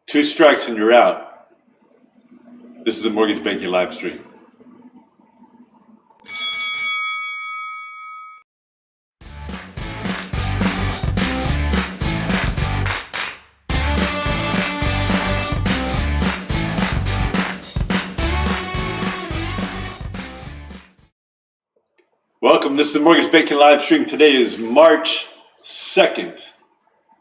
2 strikes and you're out. This is the Mortgage Banking live stream. Welcome. This is the Mortgage Banking live stream. Today is March 2nd,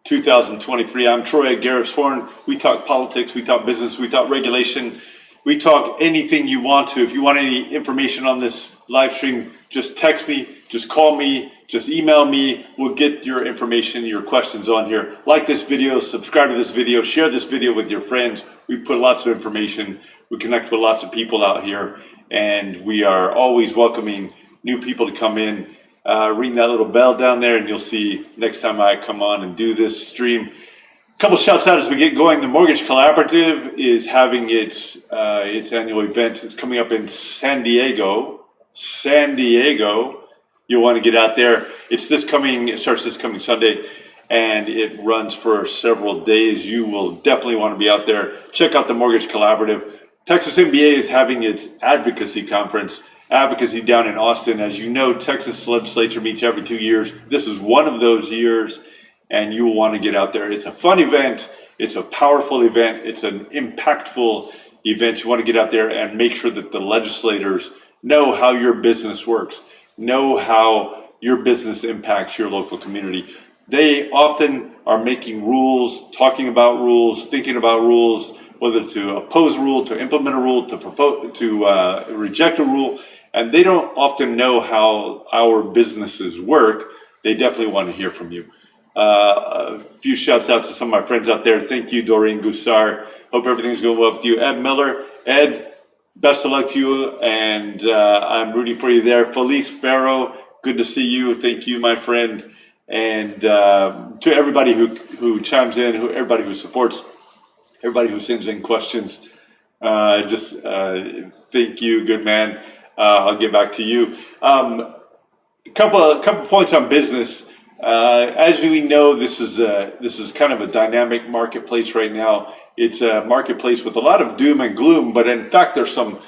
2023. I'm Troy at Garrett's Horn. We talk politics, we talk business, we talk regulation, we talk anything you want to. If you want any information on this live stream, just text me, just call me, just email me. We'll get your information, your questions on here. Like this video, subscribe to this video, share this video with your friends. We put lots of information. We connect with lots of people out here, and we are always welcoming new people to come in. Ring that little bell down there and you'll see next time I come on and do this stream. A couple shouts out as we get going. The Mortgage Collaborative is having its annual event. It's coming up in San Diego. You'll want to get out there. It starts this coming Sunday and it runs for several days. You will definitely want to be out there. Check out the Mortgage Collaborative. Texas MBA is having its advocacy conference. Advocacy down in Austin. As you know, Texas legislature meets every 2 years. This is one of those years, and you will want to get out there. It's a fun event. It's a powerful event. It's an impactful event. You want to get out there and make sure that the legislators know how your business works, know how your business impacts your local community. They often are making rules, talking about rules, thinking about rules, whether to oppose a rule, to implement a rule, to propose, to reject a rule. And they don't often know how our businesses work. They definitely want to hear from you. A few shouts out to some of my friends out there. Thank you, Doreen Gusar. Hope everything's going well with you. Ed Miller. Ed, best of luck to you. And I'm rooting for you there. Felice Farrow, good to see you. Thank you, my friend. And to everybody who chimes in, everybody who supports, everybody who sends in questions, thank you, good man. I'll get back to you. Couple points on business. As we know, this is kind of a dynamic marketplace right now. It's a marketplace with a lot of doom and gloom, but in fact, there's some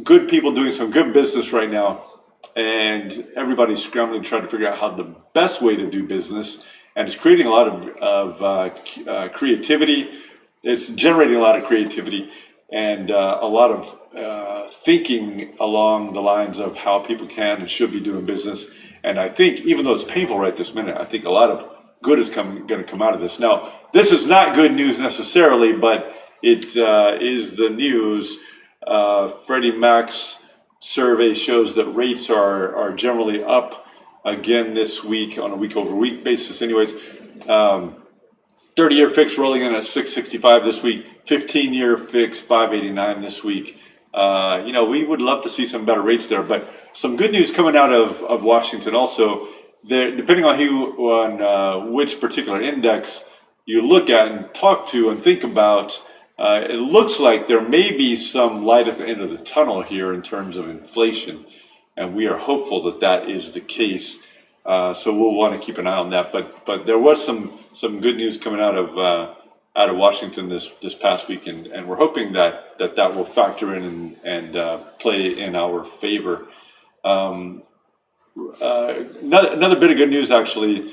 good people doing some good business right now, and everybody's scrambling to try to figure out how the best way to do business, and it's creating a lot of creativity. It's generating a lot of creativity and a lot of thinking along the lines of how people can and should be doing business. And I think, even though it's painful right this minute, I think a lot of good is going to come out of this. Now, this is not good news necessarily, but it is the news. Freddie Mac's survey shows that rates are generally up again this week on a week-over-week basis anyways. 30-year fix rolling in at 665 this week, 15-year fix 589 this week. We would love to see some better rates there, but some good news coming out of Washington also. Depending on which particular index you look at and talk to and think about, it looks like there may be some light at the end of the tunnel here in terms of inflation, and we are hopeful that that is the case. So we'll want to keep an eye on that. But there was some good news coming out of Washington this past week, and we're hoping that will factor in and play in our favor. Another bit of good news actually.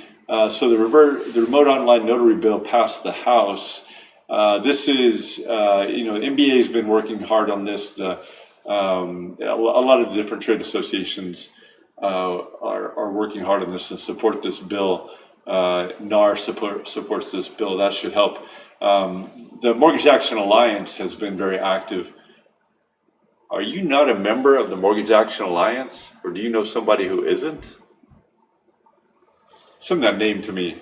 So the remote online notary bill passed the House. This is the NBA has been working hard on this. A lot of the different trade associations are working hard on this and support this bill. NAR supports this bill. That should help. The Mortgage Action Alliance has been very active. Are you not a member of the Mortgage Action Alliance, or do you know somebody who isn't? Send that name to me.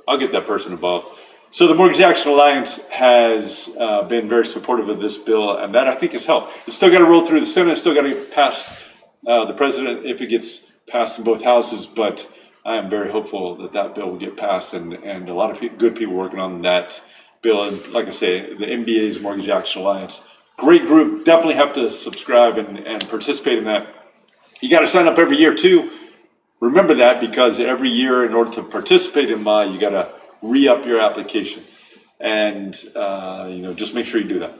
I'll get that person involved. So the Mortgage Action Alliance has been very supportive of this bill, and that I think has helped. It's still got to roll through the Senate. It's still got to get past the president if it gets passed in both houses, but I am very hopeful that bill will get passed, and a lot of good people working on that bill. And like I say, the MBA's Mortgage Action Alliance, great group. Definitely have to subscribe and participate in that. You got to sign up every year too. Remember that, because every year, in order to participate in MI, you got to re-up your application. and just make sure you do that.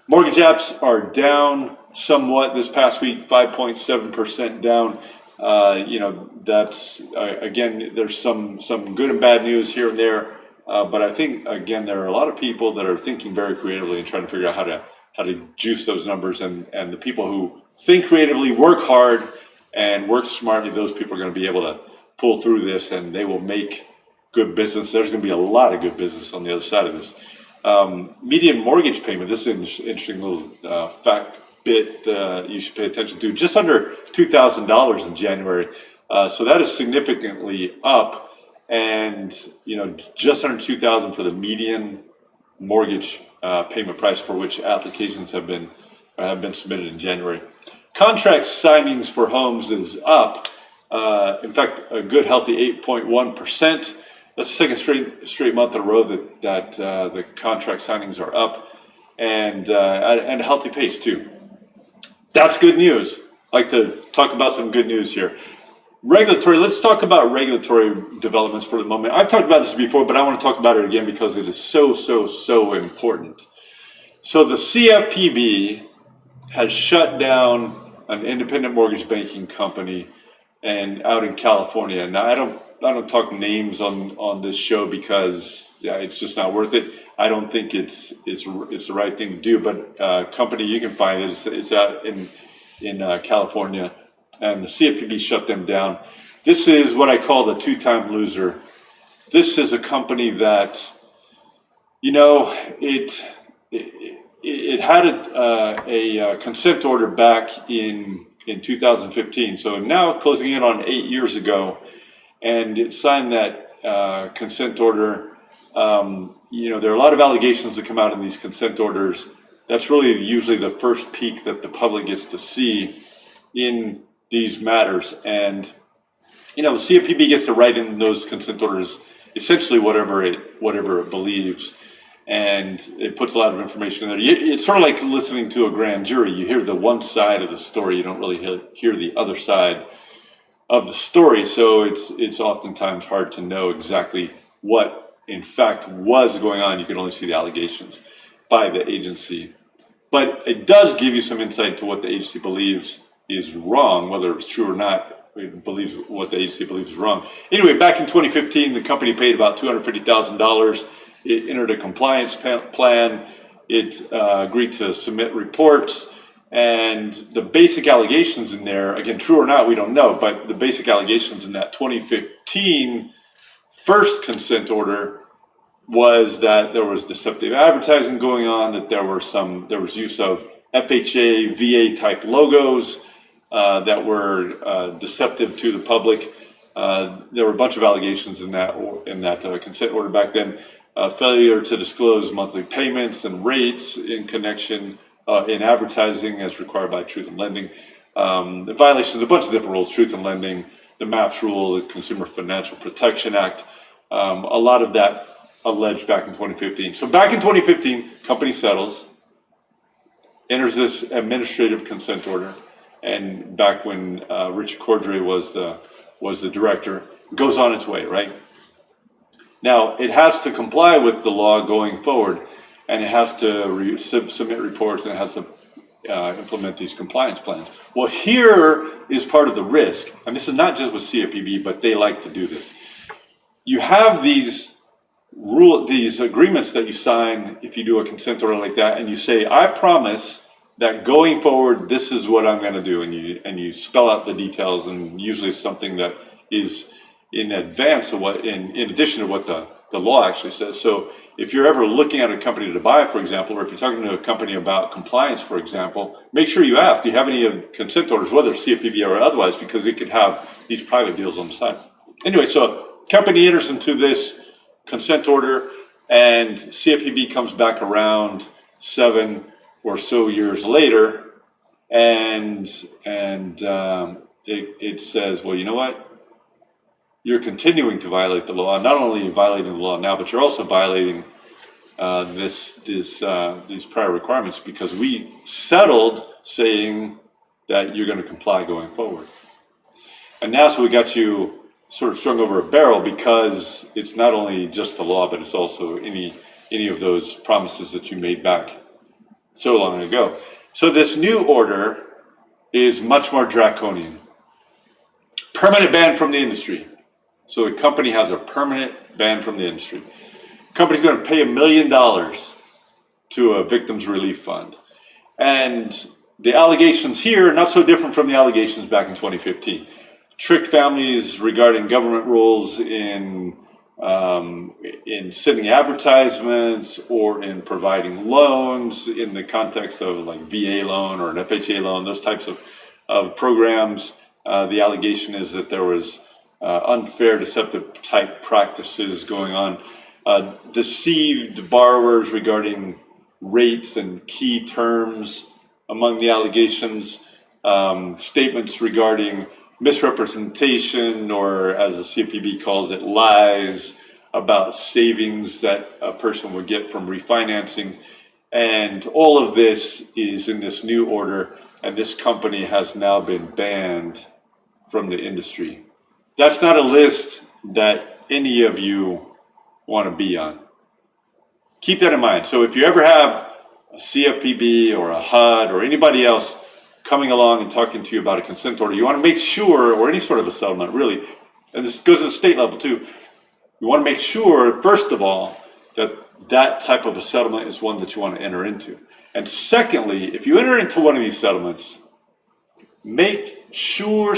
Mortgage apps are down somewhat this past week, 5.7% down. That's again, there's some good and bad news here and there, but I think again there are a lot of people that are thinking very creatively and trying to figure out how to juice those numbers, and the people who think creatively, work hard, and work smartly, those people are going to be able to pull through this, and they will make good business. There's going to be a lot of good business on the other side of this. Median mortgage payment, this is an interesting little fact bit you should pay attention to, just under $2,000 in January. So that is significantly up, and just under $2,000 for the median mortgage payment price for which applications have been submitted in January. Contract signings for homes is up. In fact, a good healthy 8.1%. That's the second straight month in a row that the contract signings are up, and at a healthy pace too. That's good news. I'd like to talk about some good news here. Let's talk about regulatory developments for the moment. I've talked about this before, but I want to talk about it again because it is so important. So the CFPB has shut down an independent mortgage banking company and out in California. Now I don't talk names on this show because it's just not worth it. I don't think it's the right thing to do. But company you can find is out in California, and the CFPB shut them down. This is what I call the two-time loser. This is a company that it had a consent order back in 2015. So now closing in on 8 years ago. And it signed that consent order. There are a lot of allegations that come out in these consent orders. That's really usually the first peek that the public gets to see in these matters. And, the CFPB gets to write in those consent orders essentially whatever it believes. And it puts a lot of information in there. It's sort of like listening to a grand jury. You hear the one side of the story. You don't really hear the other side of the story, so it's oftentimes hard to know exactly what in fact was going on. You can only see the allegations by the agency, but it does give you some insight to what the agency believes is wrong, whether it's true or not. It believes what the agency believes is wrong. Anyway, back in 2015, the company paid about $250,000. It entered a compliance plan. It agreed to submit reports. And the basic allegations in there, again, true or not, we don't know, but the basic allegations in that 2015 first consent order was that there was deceptive advertising going on, that there was use of FHA, VA type logos that were deceptive to the public. There were a bunch of allegations in that consent order back then. Failure to disclose monthly payments and rates in connection in advertising as required by Truth in Lending. The violations, a bunch of different rules, Truth in Lending, the MAPS rule, the Consumer Financial Protection Act, a lot of that alleged back in 2015. So back in 2015, company settles, enters this administrative consent order, and back when Richard Cordray was the director, goes on its way, right? Now, it has to comply with the law going forward, and it has to submit reports, and it has to implement these compliance plans. Well, here is part of the risk, and this is not just with CFPB, but they like to do this. You have these agreements that you sign if you do a consent order like that, and you say, I promise that going forward, this is what I'm going to do, and you spell out the details, and usually it's something that is in advance of what, in addition to what the law actually says. So if you're ever looking at a company to buy, for example, or if you're talking to a company about compliance, for example, make sure you ask, do you have any of consent orders, whether CFPB or otherwise, because it could have these private deals on the side. Anyway, so company enters into this consent order, and CFPB comes back around 7 or so years later, and it says, well, you know what? You're continuing to violate the law. Not only are you violating the law now, but you're also violating these prior requirements, because we settled saying that you're going to comply going forward. And now, so we got you sort of strung over a barrel, because it's not only just the law, but it's also any any of those promises that you made back so long ago. So this new order is much more draconian. Permanent ban from the industry. So the company has a permanent ban from the industry. Company's going to pay $1 million to a victims relief fund. And the allegations here are not so different from the allegations back in 2015. Tricked families regarding government rules in sending advertisements or in providing loans in the context of like VA loan or an FHA loan, those types of programs. The allegation is that there was unfair, deceptive type practices going on. Deceived borrowers regarding rates and key terms among the allegations. Statements regarding misrepresentation, or as the CFPB calls it, lies about savings that a person would get from refinancing. And all of this is in this new order, and this company has now been banned from the industry. That's not a list that any of you want to be on. Keep that in mind. So if you ever have a CFPB or a HUD or anybody else coming along and talking to you about a consent order, you want to make sure, or any sort of a settlement really, and this goes to the state level too, you want to make sure, first of all, that that type of a settlement is one that you want to enter into. And secondly, if you enter into one of these settlements, make sure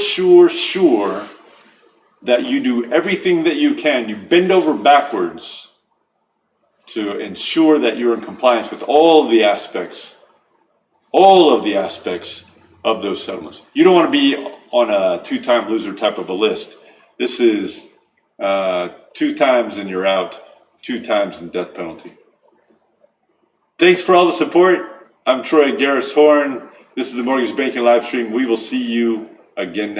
that you do everything that you can. You bend over backwards to ensure that you're in compliance with all of the aspects of those settlements. You don't want to be on a two-time loser type of a list. This is 2 times and you're out, 2 times and death penalty. Thanks for all the support. I'm Troy Garris Horn. This is the Mortgage Banking Live Stream. We will see you again next